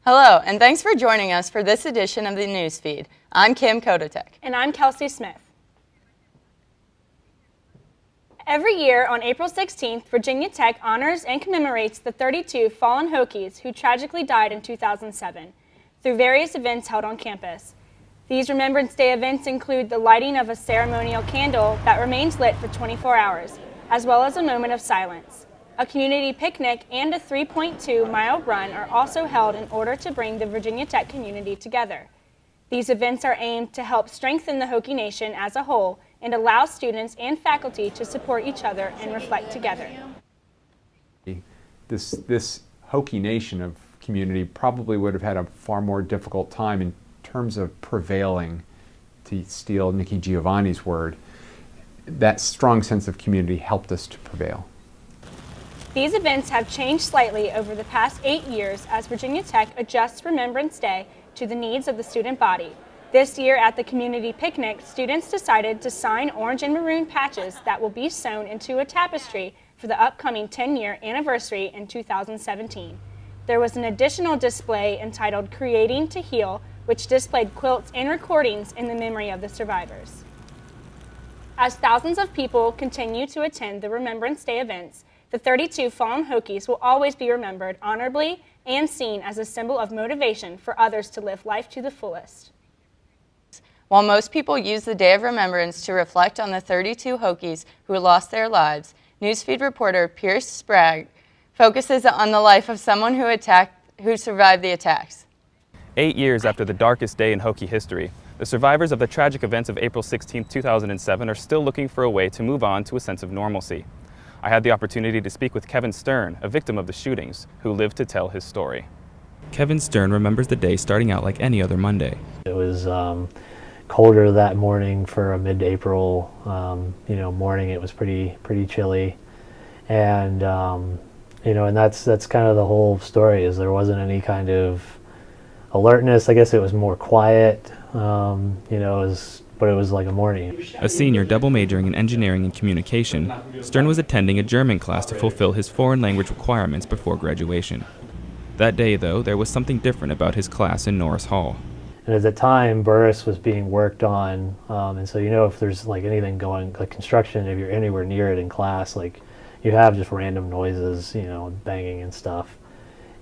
Hello, and thanks for joining us for this edition of the Newsfeed. I'm Kim Kodatek. And I'm Kelsey Smith. Every year on April 16th, Virginia Tech honors and commemorates the 32 fallen Hokies who tragically died in 2007 through various events held on campus. These Remembrance Day events include the lighting of a ceremonial candle that remains lit for 24 hours, as well as a moment of silence. A community picnic and a 3.2-mile run are also held in order to bring the Virginia Tech community together. These events are aimed to help strengthen the Hokie Nation as a whole and allow students and faculty to support each other and reflect together. This Hokie Nation of community probably would have had a far more difficult time in terms of prevailing, to steal Nikki Giovanni's word. That strong sense of community helped us to prevail. These events have changed slightly over the past 8 years as Virginia Tech adjusts Remembrance Day to the needs of the student body. This year at the community picnic, students decided to sign orange and maroon patches that will be sewn into a tapestry for the upcoming 10-year anniversary in 2017. There was an additional display entitled Creating to Heal, which displayed quilts and recordings in the memory of the survivors. As thousands of people continue to attend the Remembrance Day events, the 32 fallen Hokies will always be remembered honorably and seen as a symbol of motivation for others to live life to the fullest. While most people use the Day of Remembrance to reflect on the 32 Hokies who lost their lives, Newsfeed reporter Pierce Sprague focuses on the life of someone who survived the attacks. 8 years after the darkest day in Hokie history, the survivors of the tragic events of April 16, 2007 are still looking for a way to move on to a sense of normalcy. I had the opportunity to speak with Kevin Stern, a victim of the shootings, who lived to tell his story. Kevin Stern remembers the day starting out like any other Monday. It was colder that morning for a mid-April morning. It was pretty chilly, and and that's kind of the whole story. Is there wasn't any kind of alertness. I guess it was more quiet. But it was like a morning. A senior double majoring in engineering and communication, Stern was attending a German class to fulfill his foreign language requirements before graduation. That day, though, there was something different about his class in Norris Hall. And at the time, Burris was being worked on, and so if there's like anything going, like construction, if you're anywhere near it in class, like you have just random noises, banging and stuff.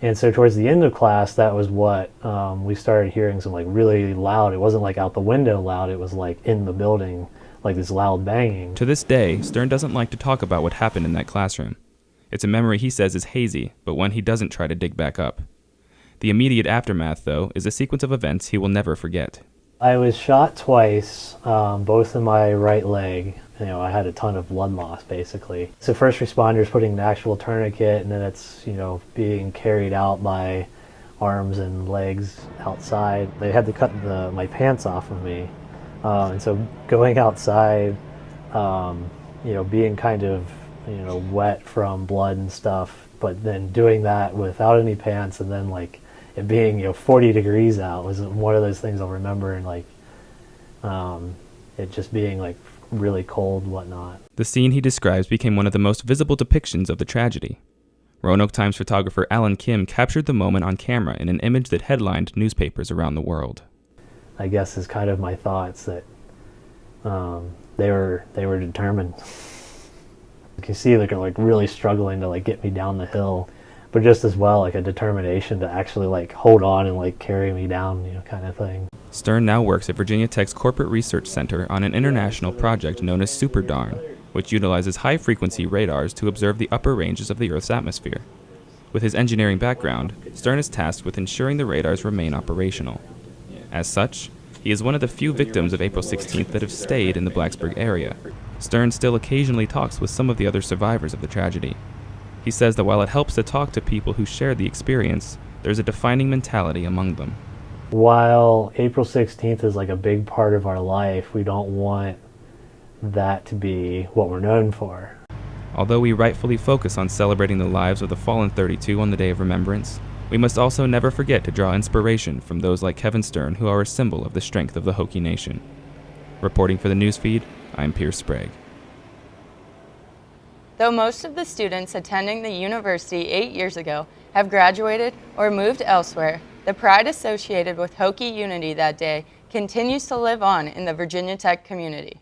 And so towards the end of class, that was what we started hearing some like really loud. It wasn't like out the window loud, it was like in the building, like this loud banging. To this day, Stern doesn't like to talk about what happened in that classroom. It's a memory he says is hazy, but one he doesn't try to dig back up. The immediate aftermath, though, is a sequence of events he will never forget. I was shot twice, both in my right leg. I had a ton of blood loss, basically. So first responders putting an actual tourniquet, and then it's, being carried out by arms and legs outside. They had to cut my pants off of me. And so going outside, being kind of, wet from blood and stuff, but then doing that without any pants, and then like it being, 40 degrees out was one of those things I'll remember, and like it just being like really cold, whatnot. The scene he describes became one of the most visible depictions of the tragedy. Roanoke Times photographer Alan Kim captured the moment on camera in an image that headlined newspapers around the world. I guess is kind of my thoughts that they were determined. You can see they're like really struggling to like get me down the hill, but just as well like a determination to actually like hold on and like carry me down, kind of thing. Stern now works at Virginia Tech's Corporate Research Center on an international project known as SuperDARN, which utilizes high-frequency radars to observe the upper ranges of the Earth's atmosphere. With his engineering background, Stern is tasked with ensuring the radars remain operational. As such, he is one of the few victims of April 16th that have stayed in the Blacksburg area. Stern still occasionally talks with some of the other survivors of the tragedy. He says that while it helps to talk to people who shared the experience, there's a defining mentality among them. While April 16th is like a big part of our life, we don't want that to be what we're known for. Although we rightfully focus on celebrating the lives of the fallen 32 on the Day of Remembrance, we must also never forget to draw inspiration from those like Kevin Stern, who are a symbol of the strength of the Hokie Nation. Reporting for the Newsfeed, I'm Pierce Sprague. Though most of the students attending the university 8 years ago have graduated or moved elsewhere, the pride associated with Hokie unity that day continues to live on in the Virginia Tech community.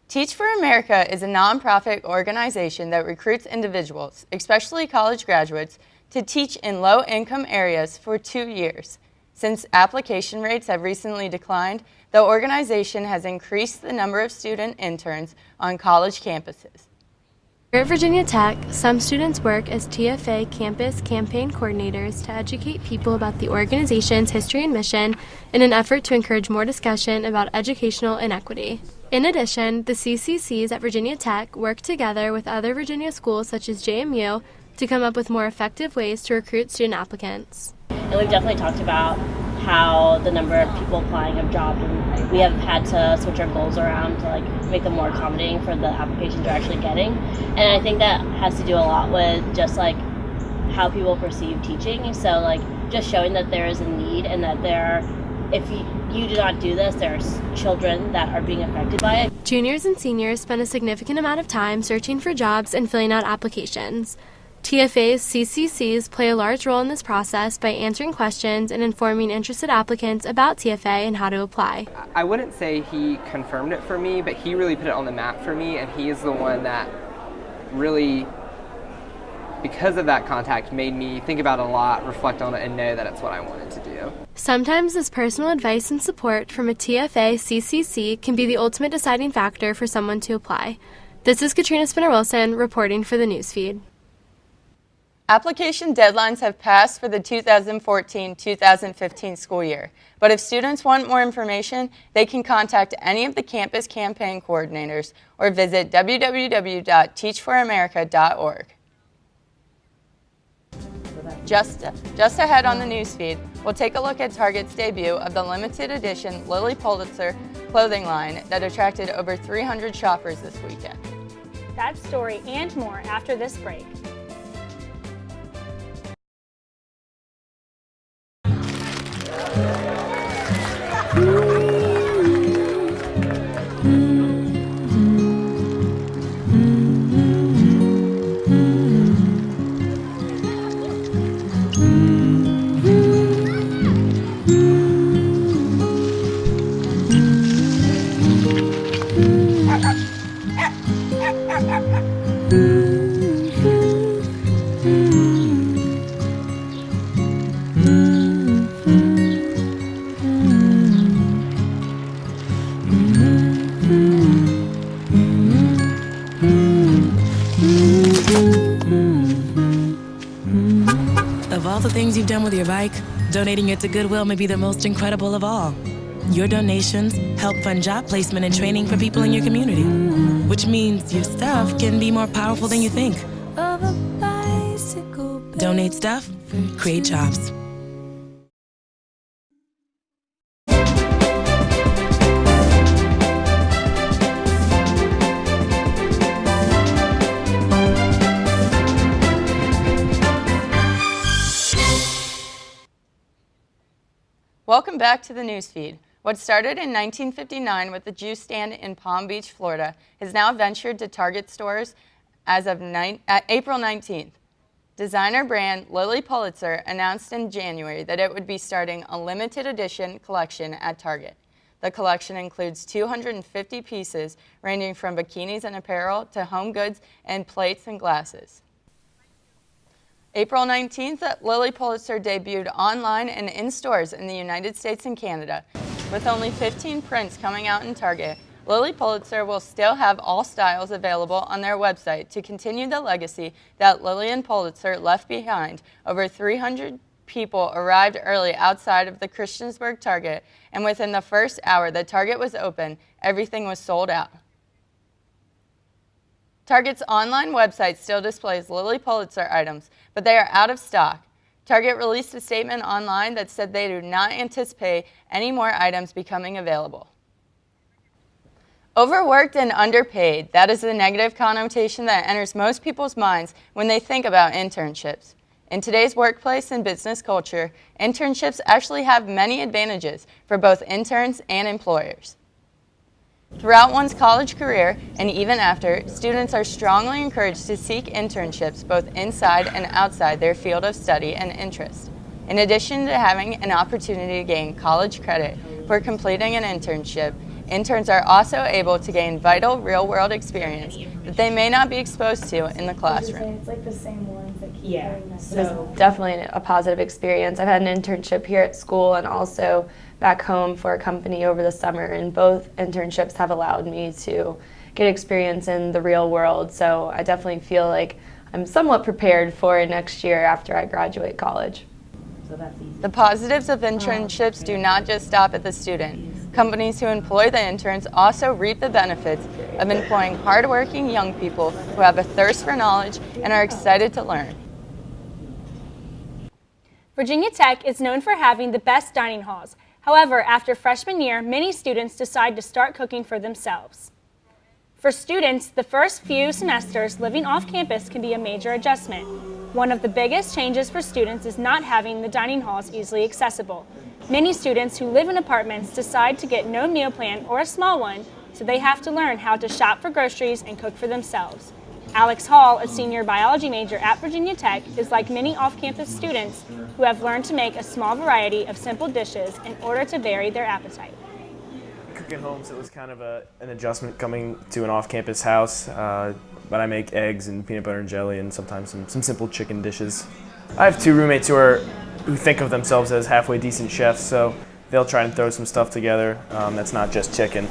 Teach for America is a nonprofit organization that recruits individuals, especially college graduates, to teach in low-income areas for 2 years. Since application rates have recently declined, the organization has increased the number of student interns on college campuses. Here at Virginia Tech, some students work as TFA campus campaign coordinators to educate people about the organization's history and mission in an effort to encourage more discussion about educational inequity. In addition, the CCCs at Virginia Tech work together with other Virginia schools such as JMU to come up with more effective ways to recruit student applicants. And we've definitely talked about how the number of people applying have dropped, and we have had to switch our goals around to make them more accommodating for the applications we're actually getting. And I think that has to do a lot with just how people perceive teaching. So just showing that there is a need, and that if you do not do this, there's children that are being affected by it. Juniors and seniors spend a significant amount of time searching for jobs and filling out applications. TFA's CCCs play a large role in this process by answering questions and informing interested applicants about TFA and how to apply. I wouldn't say he confirmed it for me, but he really put it on the map for me, and he is the one that really, because of that contact, made me think about it a lot, reflect on it, and know that it's what I wanted to do. Sometimes this personal advice and support from a TFA CCC can be the ultimate deciding factor for someone to apply. This is Katrina Spinner-Wilson reporting for the Newsfeed. Application deadlines have passed for the 2014-2015 school year, but if students want more information, they can contact any of the campus campaign coordinators or visit www.teachforamerica.org. Just ahead on the newsfeed, we'll take a look at Target's debut of the limited edition Lilly Pulitzer clothing line that attracted over 300 shoppers this weekend. That story and more after this break. Of all the things you've done with your bike, donating it to Goodwill may be the most incredible of all. Your donations help fund job placement and training for people in your community, which means your stuff can be more powerful than you think. Donate stuff, create jobs. Welcome back to the newsfeed. What started in 1959 with the juice stand in Palm Beach, Florida, has now ventured to Target stores as of April 19th. Designer brand Lilly Pulitzer announced in January that it would be starting a limited edition collection at Target. The collection includes 250 pieces ranging from bikinis and apparel to home goods and plates and glasses. April 19th, Lilly Pulitzer debuted online and in stores in the United States and Canada. With only 15 prints coming out in Target, Lilly Pulitzer will still have all styles available on their website to continue the legacy that Lillian Pulitzer left behind. Over 300 people arrived early outside of the Christiansburg Target, and within the first hour that Target was open, everything was sold out. Target's online website still displays Lilly Pulitzer items, but they are out of stock. Target released a statement online that said they do not anticipate any more items becoming available. Overworked and underpaid, that is the negative connotation that enters most people's minds when they think about internships. In today's workplace and business culture, internships actually have many advantages for both interns and employers. Throughout one's college career, and even after, students are strongly encouraged to seek internships both inside and outside their field of study and interest. In addition to having an opportunity to gain college credit for completing an internship, interns are also able to gain vital real-world experience that they may not be exposed to in the classroom. It's like the same ones that keep doing that. It was definitely a positive experience. I've had an internship here at school and also back home for a company over the summer, and both internships have allowed me to get experience in the real world, so I definitely feel like I'm somewhat prepared for next year after I graduate college. The positives of internships do not just stop at the student. Companies who employ the interns also reap the benefits of employing hardworking young people who have a thirst for knowledge and are excited to learn. Virginia Tech is known for having the best dining halls. However, after freshman year, many students decide to start cooking for themselves. For students, the first few semesters living off campus can be a major adjustment. One of the biggest changes for students is not having the dining halls easily accessible. Many students who live in apartments decide to get no meal plan or a small one, so they have to learn how to shop for groceries and cook for themselves. Alex Hall, a senior biology major at Virginia Tech, is like many off-campus students who have learned to make a small variety of simple dishes in order to vary their appetite. Cooking home, so it was kind of an adjustment coming to an off-campus house, but I make eggs and peanut butter and jelly and sometimes some simple chicken dishes. I have two roommates who think of themselves as halfway decent chefs, so they'll try and throw some stuff together that's not just chicken.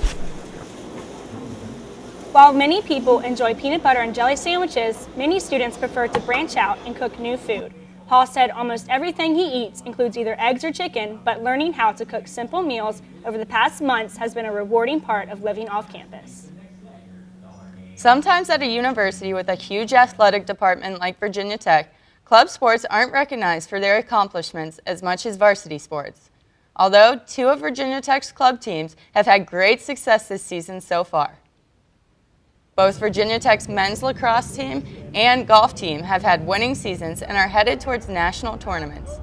While many people enjoy peanut butter and jelly sandwiches, many students prefer to branch out and cook new food. Paul said almost everything he eats includes either eggs or chicken, but learning how to cook simple meals over the past months has been a rewarding part of living off campus. Sometimes at a university with a huge athletic department like Virginia Tech, club sports aren't recognized for their accomplishments as much as varsity sports. Although 2 of Virginia Tech's club teams have had great success this season so far. Both Virginia Tech's men's lacrosse team and golf team have had winning seasons and are headed towards national tournaments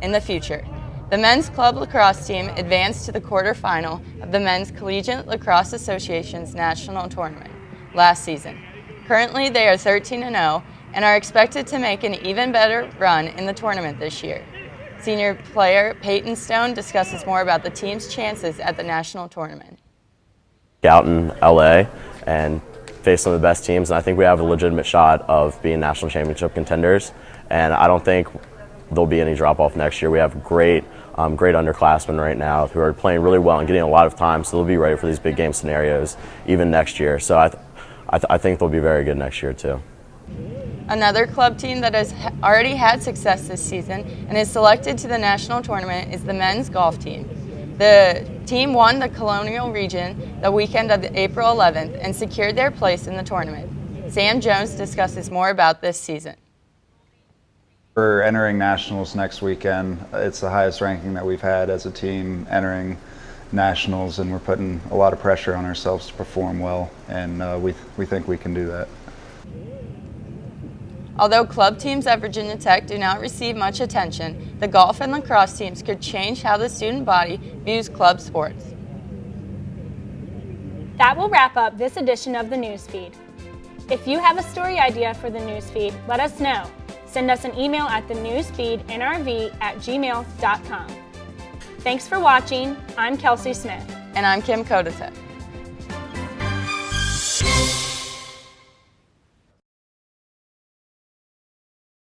in the future. The men's club lacrosse team advanced to the quarterfinal of the Men's Collegiate Lacrosse Association's national tournament last season. Currently, they are 13-0 and are expected to make an even better run in the tournament this year. Senior player Peyton Stone discusses more about the team's chances at the national tournament. Out in LA and face some of the best teams, and I think we have a legitimate shot of being national championship contenders, and I don't think there'll be any drop-off next year. We have great underclassmen right now who are playing really well and getting a lot of time, so they'll be ready for these big game scenarios even next year. So I think they'll be very good next year too. Another club team that has already had success this season and is selected to the national tournament is the men's golf team. The team won the Colonial Region the weekend of April 11th and secured their place in the tournament. Sam Jones discusses more about this season. We're entering nationals next weekend. It's the highest ranking that we've had as a team entering nationals, and we're putting a lot of pressure on ourselves to perform well, and we think we can do that. Although club teams at Virginia Tech do not receive much attention, the golf and lacrosse teams could change how the student body views club sports. That will wrap up this edition of the Newsfeed. If you have a story idea for the Newsfeed, let us know. Send us an email at thenewsfeednrv@gmail.com. Thanks for watching. I'm Kelsey Smith. And I'm Kim Kodatek.